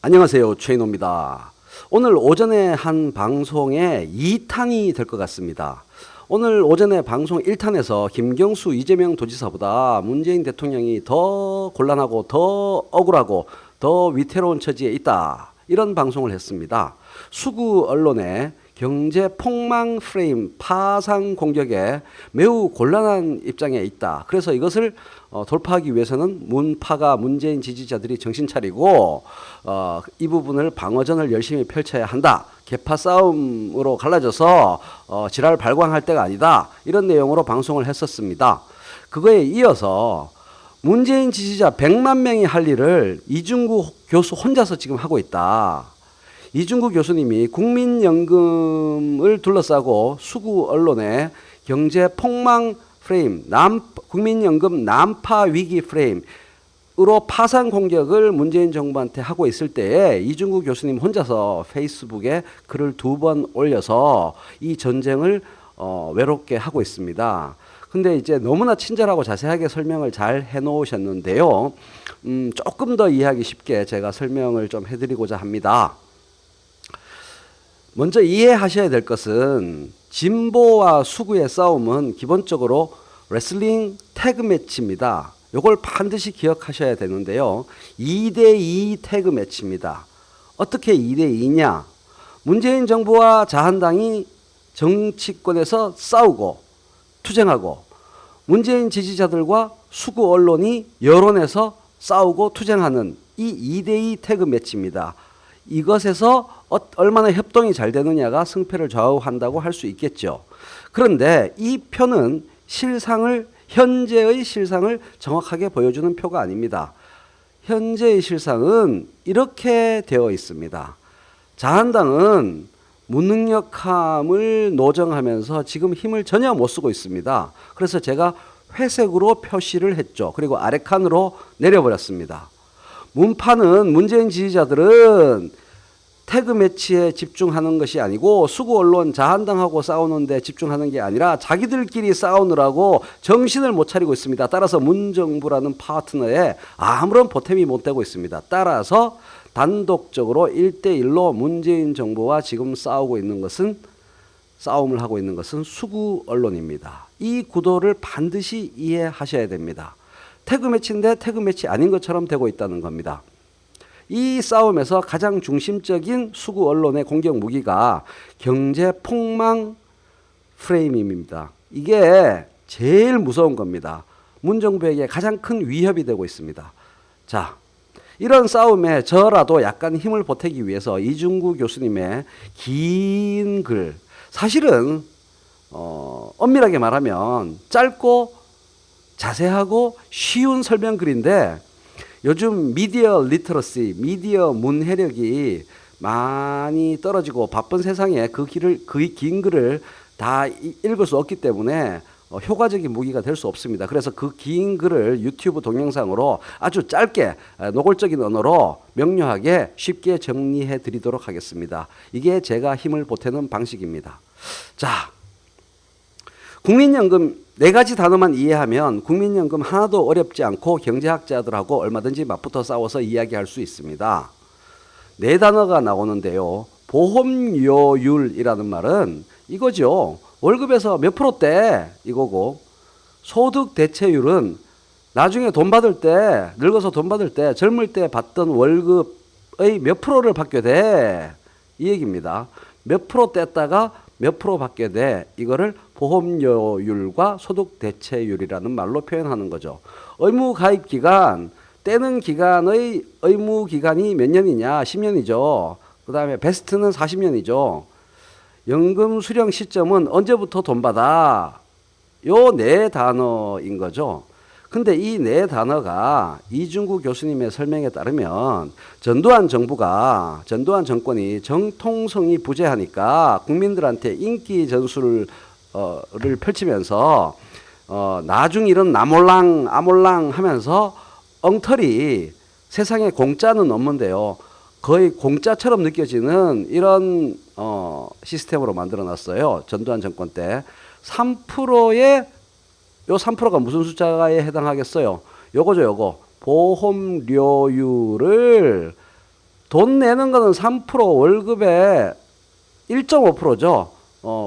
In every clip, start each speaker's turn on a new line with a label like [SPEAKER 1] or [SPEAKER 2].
[SPEAKER 1] 안녕하세요. 최인호입니다. 오늘 오전에 한 방송에 2탄이 될 것 같습니다. 오늘 오전에 방송 1탄에서 김경수 이재명 도지사보다 문재인 대통령이 더 곤란하고 더 억울하고 더 위태로운 처지에 있다. 이런 방송을 했습니다. 수구 언론의 경제 폭망 프레임 파상 공격에 매우 곤란한 입장에 있다. 그래서 이것을 돌파하기 위해서는 문파가 문재인 지지자들이 정신 차리고 이 부분을 방어전을 열심히 펼쳐야 한다. 계파 싸움으로 갈라져서 지랄 발광할 때가 아니다. 이런 내용으로 방송을 했었습니다. 그거에 이어서 문재인 지지자 100만 명이 할 일을 이중구 교수 혼자서 지금 하고 있다. 이중구 교수님이 국민연금을 둘러싸고 수구 언론의 경제 폭망 프레임, 국민연금 난파 위기 프레임으로 파상 공격을 문재인 정부한테 하고 있을 때에 이중구 교수님 혼자서 페이스북에 글을 2번 올려서 이 전쟁을 외롭게 하고 있습니다. 근데 이제 너무나 친절하고 자세하게 설명을 잘 해놓으셨는데요. 조금 더 이해하기 쉽게 제가 설명을 좀 해드리고자 합니다. 먼저 이해하셔야 될 것은 진보와 수구의 싸움은 기본적으로 레슬링 태그 매치입니다. 이걸 반드시 기억하셔야 되는데요. 2대2 태그 매치입니다. 어떻게 2대2냐? 문재인 정부와 자한당이 정치권에서 싸우고 투쟁하고 문재인 지지자들과 수구 언론이 여론에서 싸우고 투쟁하는 이 2대2 태그 매치입니다. 이것에서 얼마나 협동이 잘 되느냐가 승패를 좌우한다고 할 수 있겠죠. 그런데 이 표는 현재의 실상을 정확하게 보여주는 표가 아닙니다. 현재의 실상은 이렇게 되어 있습니다. 자한당은 무능력함을 노정하면서 지금 힘을 전혀 못 쓰고 있습니다. 그래서 제가 회색으로 표시를 했죠. 그리고 아래 칸으로 내려버렸습니다. 문파는 문재인 지지자들은 태그 매치에 집중하는 것이 아니고 수구 언론 자한당하고 싸우는 데 집중하는 게 아니라 자기들끼리 싸우느라고 정신을 못 차리고 있습니다. 따라서 문정부라는 파트너에 아무런 보탬이 못 되고 있습니다. 따라서 단독적으로 1대1로 문재인 정부와 지금 싸움을 하고 있는 것은 수구 언론입니다. 이 구도를 반드시 이해하셔야 됩니다. 태그 매치인데 태그 매치 아닌 것처럼 되고 있다는 겁니다. 이 싸움에서 가장 중심적인 수구 언론의 공격 무기가 경제 폭망 프레임입니다. 이게 제일 무서운 겁니다. 문정부에게 가장 큰 위협이 되고 있습니다. 자, 이런 싸움에 저라도 약간 힘을 보태기 위해서 이중구 교수님의 긴 글, 사실은 엄밀하게 말하면 짧고 자세하고 쉬운 설명글인데 요즘 미디어 리터러시, 미디어 문해력이 많이 떨어지고 바쁜 세상에 그 긴 글을 다 읽을 수 없기 때문에 효과적인 무기가 될 수 없습니다. 그래서 그 긴 글을 유튜브 동영상으로 아주 짧게 노골적인 언어로 명료하게 쉽게 정리해 드리도록 하겠습니다. 이게 제가 힘을 보태는 방식입니다. 자, 국민연금 4가지 단어만 이해하면 국민연금 하나도 어렵지 않고 경제학자들하고 얼마든지 맞붙어 싸워서 이야기할 수 있습니다. 4단어가 나오는데요. 보험료율이라는 말은 이거죠. 월급에서 몇 프로대 이거고, 소득 대체율은 나중에 돈 받을 때, 늙어서 돈 받을 때 젊을 때 받던 월급의 몇 프로를 받게 돼, 이 얘기입니다. 몇 프로 뗐다가 몇 프로 받게 돼, 이거를 보험료율과 소득 대체율이라는 말로 표현하는 거죠. 의무 가입 기간, 떼는 기간의 의무 기간이 몇 년이냐? 10년이죠. 그 다음에 베스트는 40년이죠. 연금 수령 시점은 언제부터 돈 받아? 요 4단어인 거죠. 근데 이 4단어가 이중구 교수님의 설명에 따르면 전두환 정권이 정통성이 부재하니까 국민들한테 인기 전술을 펼치면서 나중 이런 나몰랑 아몰랑 하면서 엉터리 세상에 공짜는 없는데요. 거의 공짜처럼 느껴지는 이런 시스템으로 만들어놨어요. 전두환 정권 때 3%의 요 3%가 무슨 숫자에 해당하겠어요? 요거죠, 요거. 보험료율을 돈 내는 거는 3% 월급의 1.5%죠.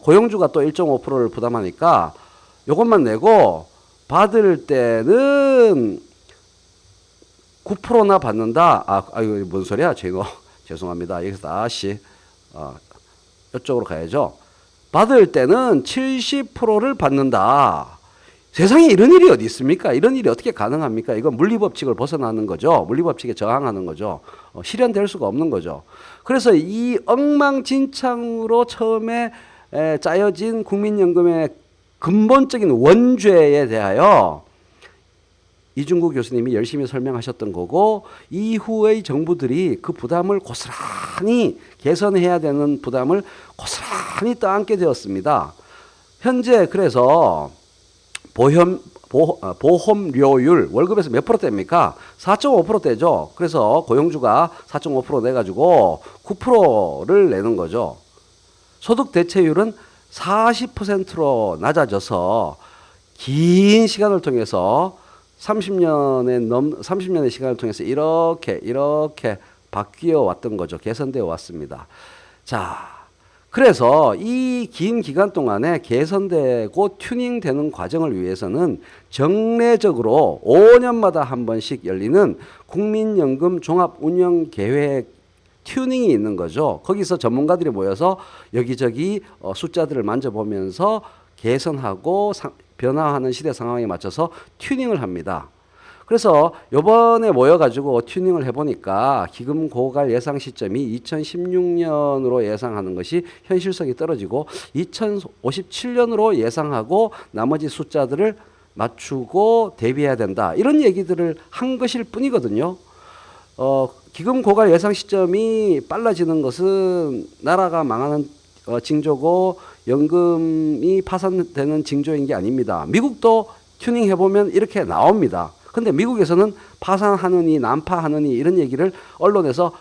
[SPEAKER 1] 고용주가 또 1.5%를 부담하니까 요것만 내고 받을 때는 9%나 받는다. 이거 뭔 소리야? 제가 죄송합니다. 여기서 다시 이쪽으로 가야죠. 받을 때는 70%를 받는다. 세상에 이런 일이 어디 있습니까? 이런 일이 어떻게 가능합니까? 이건 물리법칙을 벗어나는 거죠. 물리법칙에 저항하는 거죠. 실현될 수가 없는 거죠. 그래서 이 엉망진창으로 처음에 짜여진 국민연금의 근본적인 원죄에 대하여 이중구 교수님이 열심히 설명하셨던 거고, 이후의 정부들이 그 부담을 고스란히 개선해야 되는 부담을 고스란히 떠안게 되었습니다. 현재 그래서 보험료율 월급에서 몇 %대입니까? 4.5%대죠. 그래서 고용주가 4.5% 내가지고 9%를 내는 거죠. 소득 대체율은 40%로 낮아져서 긴 시간을 통해서 30년의 시간을 통해서 이렇게 바뀌어 왔던 거죠. 개선되어 왔습니다. 자, 그래서 이 긴 기간 동안에 개선되고 튜닝되는 과정을 위해서는 정례적으로 5년마다 한 번씩 열리는 국민연금 종합운영계획 튜닝이 있는 거죠. 거기서 전문가들이 모여서 여기저기 숫자들을 만져보면서 개선하고 변화하는 시대 상황에 맞춰서 튜닝을 합니다. 그래서 요번에 모여가지고 튜닝을 해보니까 기금 고갈 예상 시점이 2016년으로 예상하는 것이 현실성이 떨어지고 2057년으로 예상하고 나머지 숫자들을 맞추고 대비해야 된다. 이런 얘기들을 한 것일 뿐이거든요. 기금 고갈 예상 시점이 빨라지는 것은 나라가 망하는 징조고 연금이 파산되는 징조인 게 아닙니다. 미국도 튜닝 해보면 이렇게 나옵니다. 근데 미국에서는 파산하느니 난파하느니 이런 얘기를 언론에서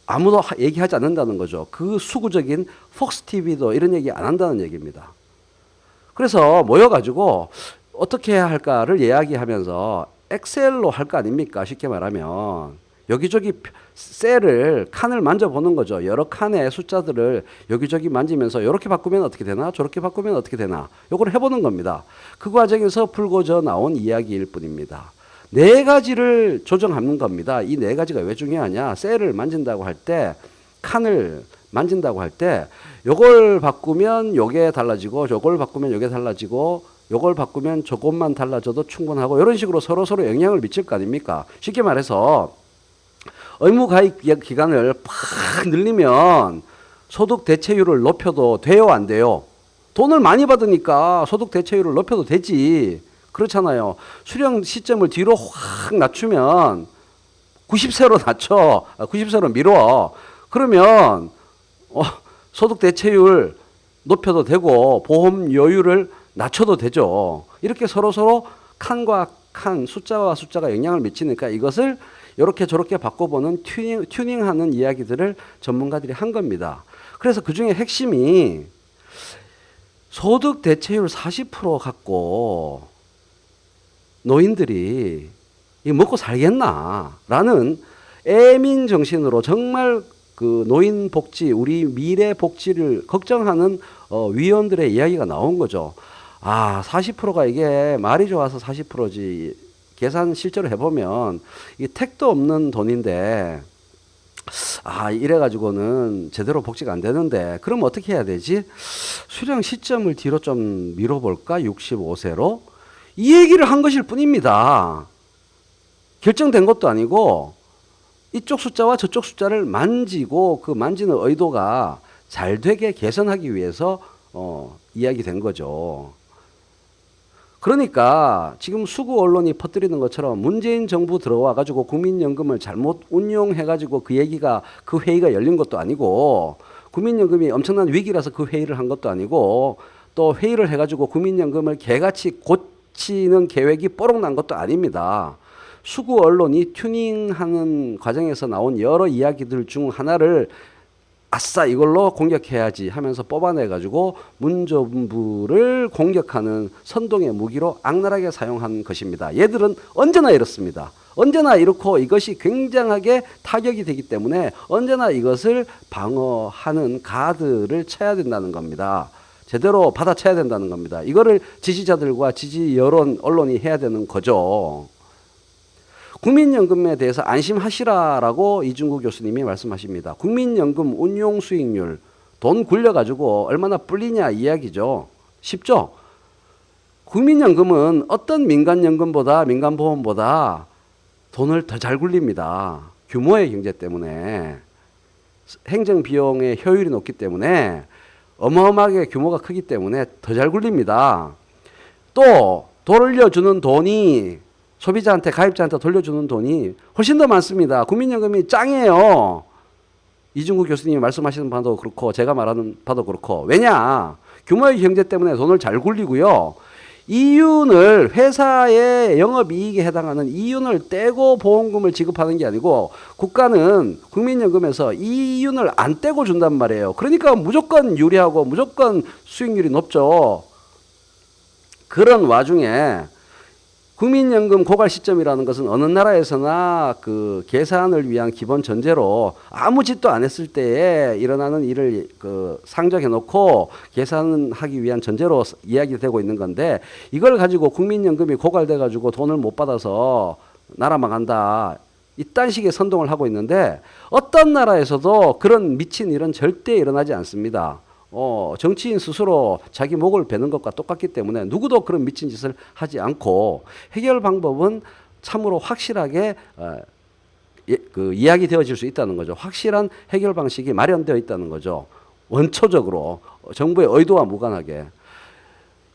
[SPEAKER 1] 아무도 얘기하지 않는다는 거죠. 그 수구적인 폭스 TV도 이런 얘기 안 한다는 얘기입니다. 그래서 모여가지고 어떻게 해야 할까를 이야기하면서 엑셀로 할 거 아닙니까? 쉽게 말하면 여기저기 칸을 만져보는 거죠. 여러 칸의 숫자들을 여기저기 만지면서 이렇게 바꾸면 어떻게 되나? 저렇게 바꾸면 어떻게 되나? 요걸 해보는 겁니다. 그 과정에서 불거져 나온 이야기일 뿐입니다. 네 가지를 조정하는 겁니다. 이 네 가지가 왜 중요하냐? 셀을 만진다고 할 때, 칸을 만진다고 할 때, 요걸 바꾸면 요게 달라지고, 요걸 바꾸면 요게 달라지고, 요걸 바꾸면 저것만 달라져도 충분하고, 이런 식으로 서로 영향을 미칠 거 아닙니까? 쉽게 말해서, 의무가입 기간을 팍 늘리면 소득 대체율을 높여도 돼요, 안 돼요? 돈을 많이 받으니까 소득 대체율을 높여도 되지. 그렇잖아요. 수령 시점을 뒤로 확 낮추면 90세로 낮춰. 90세로 미뤄. 그러면 소득 대체율 높여도 되고 보험료율을 낮춰도 되죠. 이렇게 서로 칸과 칸, 숫자와 숫자가 영향을 미치니까 이것을 이렇게 저렇게 바꿔보는 튜닝하는 이야기들을 전문가들이 한 겁니다. 그래서 그 중에 핵심이 소득 대체율 40% 갖고 노인들이 먹고 살겠나라는 애민 정신으로 정말 그 노인 복지, 우리 미래 복지를 걱정하는 위원들의 이야기가 나온 거죠. 40%가 이게 말이 좋아서 40%지. 계산 실제로 해보면 이게 택도 없는 돈인데 이래가지고는 제대로 복지가 안 되는데 그럼 어떻게 해야 되지? 수령 시점을 뒤로 좀 미뤄볼까? 65세로? 이 얘기를 한 것일 뿐입니다. 결정된 것도 아니고 이쪽 숫자와 저쪽 숫자를 만지고 그 만지는 의도가 잘 되게 개선하기 위해서 이야기된 거죠. 그러니까 지금 수구 언론이 퍼뜨리는 것처럼 문재인 정부 들어와 가지고 국민연금을 잘못 운용해 가지고 그 회의가 열린 것도 아니고 국민연금이 엄청난 위기라서 그 회의를 한 것도 아니고 또 회의를 해 가지고 국민연금을 개같이 고치는 계획이 뽀록 난 것도 아닙니다. 수구 언론이 튜닝하는 과정에서 나온 여러 이야기들 중 하나를 아싸 이걸로 공격해야지 하면서 뽑아내가지고 문정부를 공격하는 선동의 무기로 악랄하게 사용한 것입니다. 얘들은 언제나 이렇습니다. 언제나 이렇고 이것이 굉장하게 타격이 되기 때문에 언제나 이것을 방어하는 가드를 쳐야 된다는 겁니다. 제대로 받아쳐야 된다는 겁니다. 이거를 지지자들과 지지 여론, 언론이 해야 되는 거죠. 국민연금에 대해서 안심하시라라고 이중구 교수님이 말씀하십니다. 국민연금 운용 수익률, 돈 굴려가지고 얼마나 불리냐 이야기죠. 쉽죠? 국민연금은 어떤 민간연금보다, 민간보험보다 돈을 더 잘 굴립니다. 규모의 경제 때문에. 행정비용의 효율이 높기 때문에 어마어마하게 규모가 크기 때문에 더 잘 굴립니다. 또 돌려주는 돈이 소비자한테 가입자한테 돌려주는 돈이 훨씬 더 많습니다. 국민연금이 짱이에요. 이중구 교수님이 말씀하시는 바도 그렇고 제가 말하는 바도 그렇고 왜냐? 규모의 경제 때문에 돈을 잘 굴리고요. 이윤을 회사의 영업이익에 해당하는 이윤을 떼고 보험금을 지급하는 게 아니고 국가는 국민연금에서 이윤을 안 떼고 준단 말이에요. 그러니까 무조건 유리하고 무조건 수익률이 높죠. 그런 와중에 국민연금 고갈 시점이라는 것은 어느 나라에서나 그 계산을 위한 기본 전제로 아무 짓도 안 했을 때에 일어나는 일을 그 상정해 놓고 계산하기 위한 전제로 이야기되고 있는 건데 이걸 가지고 국민연금이 고갈돼 가지고 돈을 못 받아서 나라 망한다. 이딴 식의 선동을 하고 있는데 어떤 나라에서도 그런 미친 일은 절대 일어나지 않습니다. 정치인 스스로 자기 목을 베는 것과 똑같기 때문에 누구도 그런 미친 짓을 하지 않고 해결 방법은 참으로 확실하게 이야기 되어질 수 있다는 거죠. 확실한 해결 방식이 마련되어 있다는 거죠. 원초적으로 정부의 의도와 무관하게.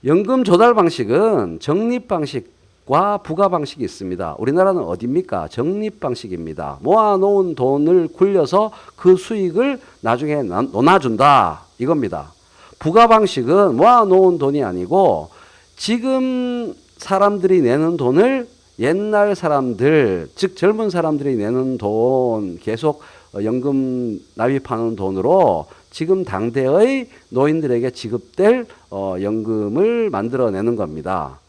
[SPEAKER 1] 연금 조달 방식은 적립 방식과 부가 방식이 있습니다. 우리나라는 어디입니까? 적립 방식입니다. 모아놓은 돈을 굴려서 그 수익을 나중에 나눠준다. 이겁니다. 부가 방식은 모아놓은 돈이 아니고 지금 사람들이 내는 돈을 옛날 사람들, 즉 젊은 사람들이 내는 돈, 계속 연금 납입하는 돈으로 지금 당대의 노인들에게 지급될 연금을 만들어내는 겁니다.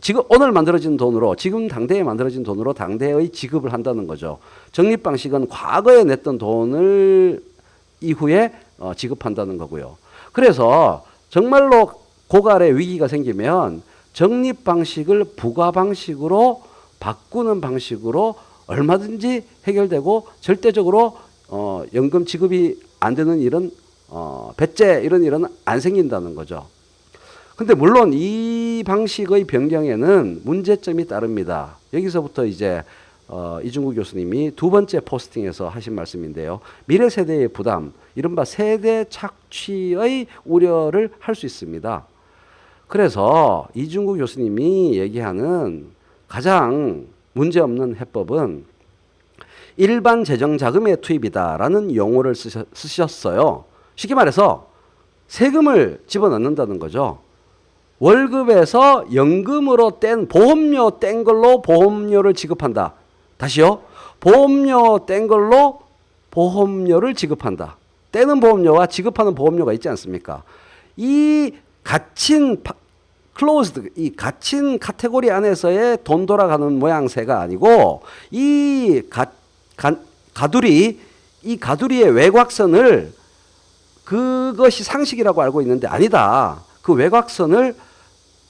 [SPEAKER 1] 지금 오늘 만들어진 돈으로 지금 당대에 만들어진 돈으로 당대의 지급을 한다는 거죠. 적립 방식은 과거에 냈던 돈을 이후에 지급한다는 거고요. 그래서 정말로 고갈의 위기가 생기면 적립 방식을 부가 방식으로 바꾸는 방식으로 얼마든지 해결되고 절대적으로 연금 지급이 안 되는 일은 배째 이런 일은 안 생긴다는 거죠. 근데 물론 이 방식의 변경에는 문제점이 따릅니다. 여기서부터 이제 이중구 교수님이 두 번째 포스팅에서 하신 말씀인데요. 미래 세대의 부담, 이른바 세대 착취의 우려를 할 수 있습니다. 그래서 이중구 교수님이 얘기하는 가장 문제없는 해법은 일반 재정 자금의 투입이다라는 용어를 쓰셨어요. 쉽게 말해서 세금을 집어넣는다는 거죠. 월급에서 연금으로 뗀 보험료 뗀 걸로 보험료를 지급한다. 다시요. 보험료 뗀 걸로 보험료를 지급한다. 떼는 보험료와 지급하는 보험료가 있지 않습니까? 이 갇힌 클로즈드, 이 갇힌 카테고리 안에서의 돈 돌아가는 모양새가 아니고 이 가두리, 이 가두리의 외곽선을 그것이 상식이라고 알고 있는데 아니다. 그 외곽선을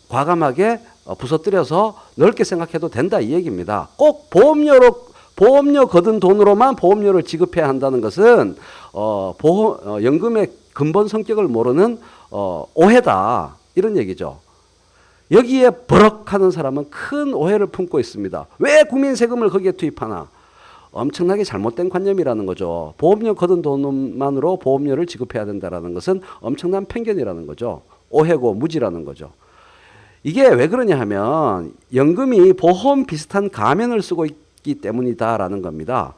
[SPEAKER 1] 과감하게 부서뜨려서 넓게 생각해도 된다 이 얘기입니다. 꼭 보험료 거둔 돈으로만 보험료를 지급해야 한다는 것은 연금의 근본 성격을 모르는 오해다 이런 얘기죠. 여기에 버럭하는 사람은 큰 오해를 품고 있습니다. 왜 국민 세금을 거기에 투입하나? 엄청나게 잘못된 관념이라는 거죠. 보험료 거둔 돈만으로 보험료를 지급해야 된다는 것은 엄청난 편견이라는 거죠. 오해고 무지라는 거죠. 이게 왜 그러냐 하면 연금이 보험 비슷한 가면을 쓰고 있기 때문이다라는 겁니다.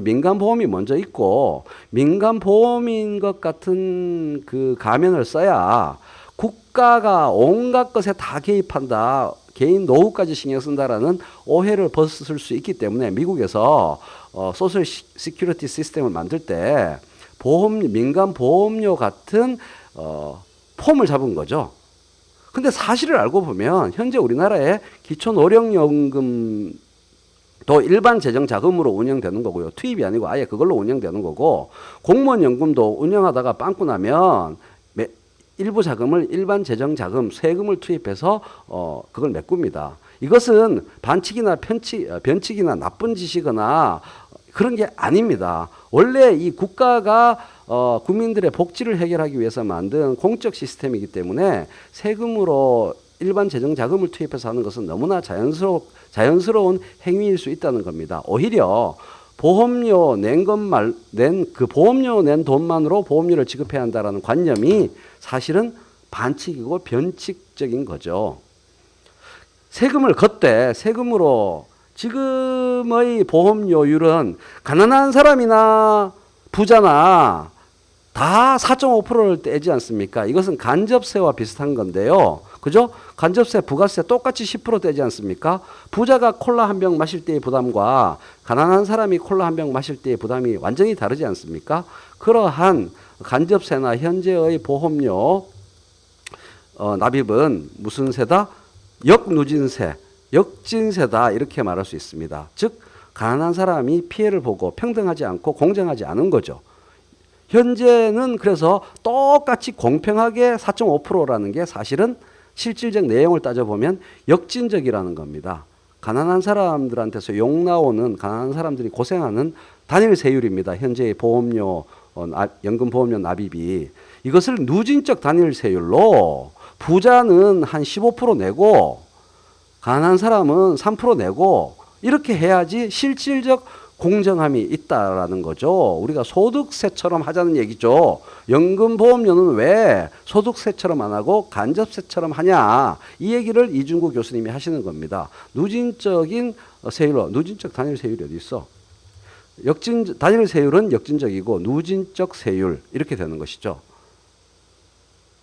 [SPEAKER 1] 민간보험이 먼저 있고 민간보험인 것 같은 그 가면을 써야 국가가 온갖 것에 다 개입한다. 개인 노후까지 신경 쓴다라는 오해를 벗을 수 있기 때문에 미국에서 소셜 시큐리티 시스템을 만들 때 민간 보험료 같은 폼을 잡은 거죠. 근데 사실을 알고 보면 현재 우리나라의 기초노령연금의 또 일반 재정 자금으로 운영되는 거고요. 투입이 아니고 아예 그걸로 운영되는 거고, 공무원 연금도 운영하다가 빵꾸 나면 일부 자금을 일반 재정 자금, 세금을 투입해서 그걸 메꿉니다. 이것은 반칙이나 변칙이나 나쁜 짓이거나 그런 게 아닙니다. 원래 이 국가가 국민들의 복지를 해결하기 위해서 만든 공적 시스템이기 때문에 세금으로 일반 재정 자금을 투입해서 하는 것은 너무나 자연스러운 행위일 수 있다는 겁니다. 오히려 보험료 그 보험료 낸 돈만으로 보험료를 지급해야 한다는 관념이 사실은 반칙이고 변칙적인 거죠. 세금을 걷되 세금으로 지금의 보험료율은 가난한 사람이나 부자나 다 4.5%를 떼지 않습니까? 이것은 간접세와 비슷한 건데요. 그죠? 간접세, 부가세 똑같이 10% 떼지 않습니까? 부자가 콜라 한 병 마실 때의 부담과 가난한 사람이 콜라 한 병 마실 때의 부담이 완전히 다르지 않습니까? 그러한 간접세나 현재의 보험료 납입은 무슨 세다? 역누진세, 역진세다 이렇게 말할 수 있습니다. 즉 가난한 사람이 피해를 보고 평등하지 않고 공정하지 않은 거죠. 현재는 그래서 똑같이 공평하게 4.5%라는 게 사실은 실질적 내용을 따져보면 역진적이라는 겁니다. 가난한 사람들한테서 욕 나오는, 가난한 사람들이 고생하는 단일 세율입니다. 현재의 보험료, 연금보험료 납입이. 이것을 누진적 단일 세율로 부자는 한 15% 내고 가난한 사람은 3% 내고 이렇게 해야지 실질적 공정함이 있다라는 거죠. 우리가 소득세처럼 하자는 얘기죠. 연금보험료는 왜 소득세처럼 안 하고 간접세처럼 하냐. 이 얘기를 이중구 교수님이 하시는 겁니다. 누진적인 세율로, 누진적 단일 세율이 어디 있어? 단일 세율은 역진적이고 누진적 세율 이렇게 되는 것이죠.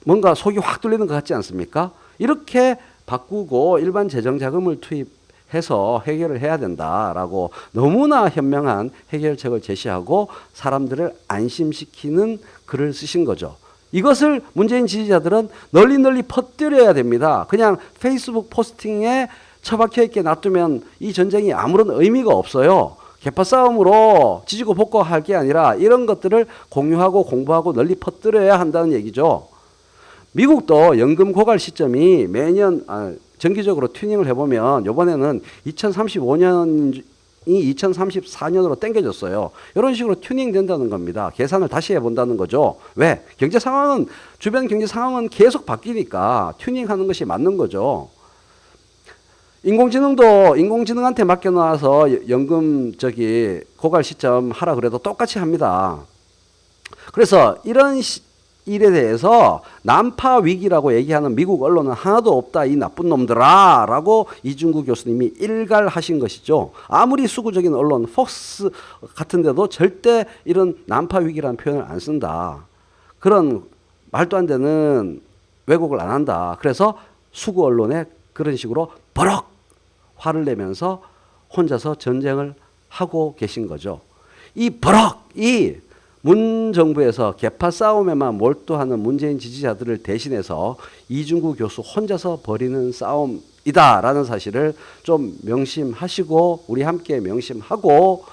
[SPEAKER 1] 뭔가 속이 확 뚫리는 것 같지 않습니까? 이렇게 바꾸고 일반 재정 자금을 투입해서 해결을 해야 된다라고 너무나 현명한 해결책을 제시하고 사람들을 안심시키는 글을 쓰신 거죠. 이것을 문재인 지지자들은 널리 퍼뜨려야 됩니다. 그냥 페이스북 포스팅에 처박혀 있게 놔두면 이 전쟁이 아무런 의미가 없어요. 개파 싸움으로 지지고 볶고할 게 아니라 이런 것들을 공유하고 공부하고 널리 퍼뜨려야 한다는 얘기죠. 미국도 연금 고갈 시점이 매년 정기적으로 튜닝을 해보면 이번에는 2035년이 2034년으로 땡겨졌어요. 이런 식으로 튜닝 된다는 겁니다. 계산을 다시 해본다는 거죠. 왜? 주변 경제 상황은 계속 바뀌니까 튜닝하는 것이 맞는 거죠. 인공지능한테 맡겨놔서 연금 고갈 시점 하라 그래도 똑같이 합니다. 그래서 이런 일에 대해서 난파 위기라고 얘기하는 미국 언론은 하나도 없다 이 나쁜 놈들아 라고 이중구 교수님이 일갈하신 것이죠. 아무리 수구적인 언론 폭스 같은 데도 절대 이런 난파 위기라는 표현을 안 쓴다. 그런 말도 안 되는 왜곡을 안 한다. 그래서 수구 언론에 그런 식으로 버럭 화를 내면서 혼자서 전쟁을 하고 계신 거죠. 이 문 정부에서 개파 싸움에만 몰두하는 문재인 지지자들을 대신해서 이중구 교수 혼자서 벌이는 싸움이다라는 사실을 좀 명심하시고 우리 함께 명심하고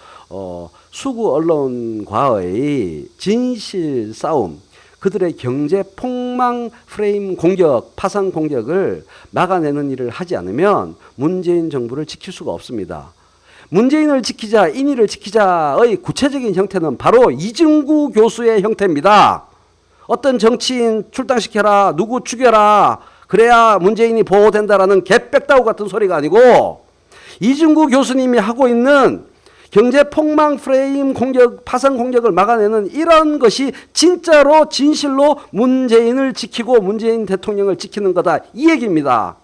[SPEAKER 1] 수구 언론과의 진실 싸움, 그들의 경제 폭망 프레임 공격, 파상 공격을 막아내는 일을 하지 않으면 문재인 정부를 지킬 수가 없습니다. 문재인을 지키자, 인의를 지키자의 구체적인 형태는 바로 이중구 교수의 형태입니다. 어떤 정치인 출당시켜라, 누구 죽여라, 그래야 문재인이 보호된다라는 개빽다구 같은 소리가 아니고 이중구 교수님이 하고 있는 경제 폭망 프레임 공격, 파상 공격을 막아내는 이런 것이 진짜로 진실로 문재인을 지키고 문재인 대통령을 지키는 거다. 이 얘기입니다.